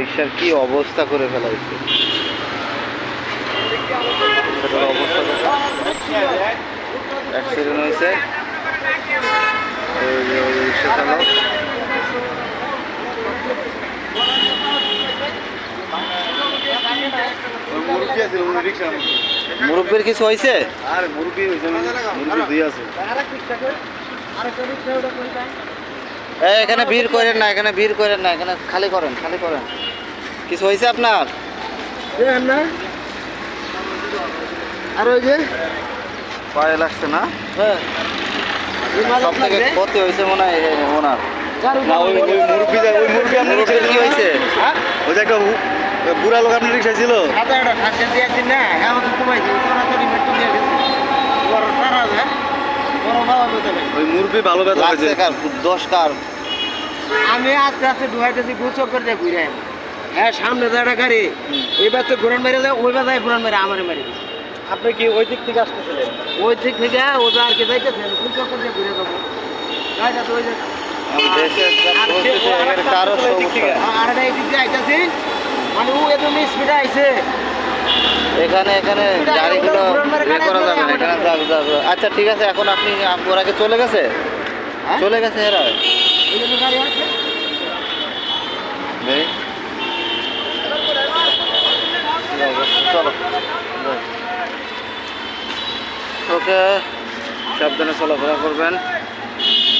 রিক্সার কি অবস্থা করে ফেলাইছে। সেটার অবস্থা অ্যাক্সিডেন্ট হয়েছে। ওই যে ওই রিক্সা চালক মুরব্বীর কিছু হয়েছে? আর মুরব্বী হয়েছে দুই আছে। এখানে ভিড় করেন না, এখানে ভিড় করেন না, এখানে খালি করেন, খালি করেন। কিছু হয়েছে আপনার? আর ওই যে পায়ে লাগছে না? হ্যাঁ সব থেকে ক্ষতি হয়েছে মনে হয় ওনার। না ওই মুরব্বী মুরব্বীর কি হয়েছে? ওই যে একটা বুড়া লোক আপনার রিক্সা ছিল। ওই মুরব্বী ভালো ব্যথা হয়েছে। লাগছে কার? 10 কার? আমি আস্তে আস্তে ডুহাইতেছি গুছো করে ঘুরে হ্যাঁ সামনে একটা গাড়ি এবার তো ঘুরান মেরে যায় ওই বাজায় ঘুরান মেরে আমারে মারি আপনি কি ওই দিক থেকে আসতেছিলেন? ওই দিক থেকে ওটা আর কি যাইতেছে গুছো করে ঘুরে যাবো গাড়িটা তো ওই যে দেশের যা পরিস্থিতি, এর কারো সমস্যা। আর এই দিক দিয়ে আইতাছি মানে ও এত স্পিডে আইছে এখানে গাড়িগুলো ইয়ে করা যাবে না, এখানে যাক। আচ্ছা ঠিক আছে, এখন আপনি ওরা কি চলে গেছে? চলে গেছে এরা? এই জন্য গাড়ি আছে নেই? কি অবস্থা? চলো ওকে, সাবধানে চলাফেরা করবেন।